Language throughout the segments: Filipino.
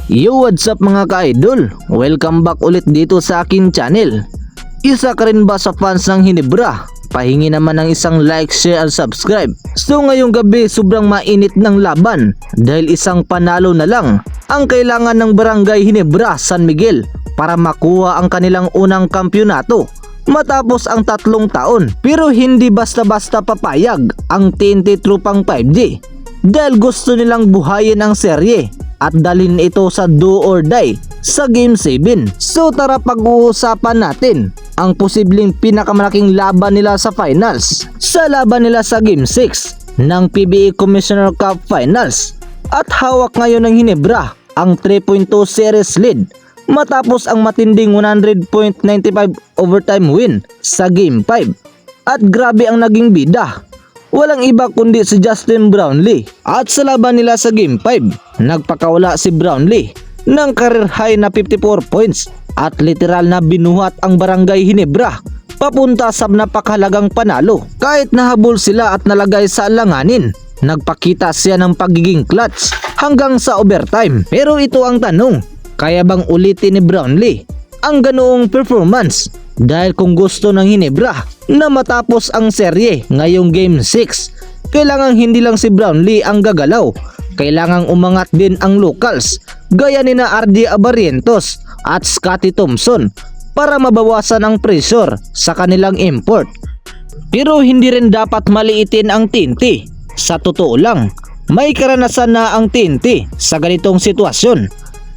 Yo, what's up mga ka-idol? Welcome back ulit dito sa akin channel. Isa ka rin ba sa fans ng Hinebra? Pahingi naman ng isang like, share at subscribe. So ngayong gabi sobrang mainit ng laban dahil isang panalo na lang ang kailangan ng Barangay Hinebra San Miguel para makuha ang kanilang unang kampyonato matapos ang 3 taon. Pero hindi basta-basta papayag ang TNT Tropang 5G dahil gusto nilang buhayin ang serye at dalhin ito sa do or die sa Game 7. So tara pag-uusapan natin ang posibleng pinakamalaking laban nila sa finals, sa laban nila sa Game 6 ng PBA Commissioner Cup Finals. At hawak ngayon ng Hinebra ang 3.2 series lead matapos ang matinding 100.95 overtime win sa Game 5. At grabe ang naging bida, walang iba kundi si Justin Brownlee. At sa laban nila sa Game 5, nagpakawala si Brownlee ng career high na 54 points at literal na binuhat ang Barangay Hinebra papunta sa napakahalagang panalo. Kahit nahabol sila at nalagay sa alanganin, nagpakita siya ng pagiging clutch hanggang sa overtime. Pero ito ang tanong, kaya bang ulitin ni Brownlee ang ganoong performance? Dahil kung gusto ng Hinebra na matapos ang serye ngayong Game 6, kailangan hindi lang si Brownlee ang gagalaw, kailangang umangat din ang locals gaya ni na RD Abarientos at Scotty Thompson para mabawasan ang pressure sa kanilang import. Pero hindi rin dapat maliitin ang TNT. Sa totoo lang, may karanasan na ang TNT sa ganitong sitwasyon.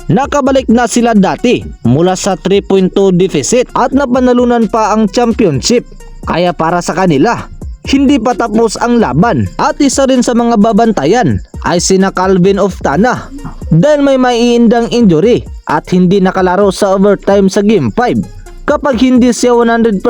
Nakabalik na sila dati mula sa 3.2 deficit at napanalunan pa ang championship. Kaya para sa kanila, hindi pa tapos ang laban. At isa rin sa mga babantayan ay sina Calvin Oftana dahil may maiindang injury at hindi nakalaro sa overtime sa Game 5. Kapag hindi siya 100%,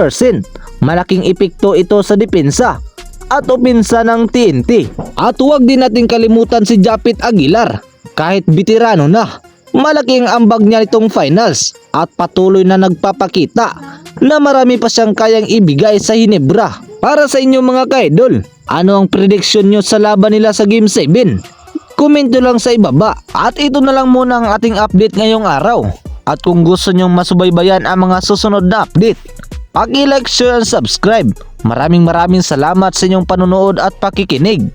malaking epekto ito sa depensa at opensa ng TNT. At huwag din natin kalimutan si Japit Aguilar. Kahit veterano na, malaki ang ambag niya nitong finals at patuloy na nagpapakita na marami pa siyang kayang ibigay sa Hinebra. Para sa inyo mga ka-idol, ano ang prediction nyo sa laban nila sa Game 7? Komento lang sa ibaba. At ito na lang muna ang ating update ngayong araw. At kung gusto nyong masubaybayan ang mga susunod na update, paki-like, share, and subscribe. Maraming salamat sa inyong panonood at pakikinig.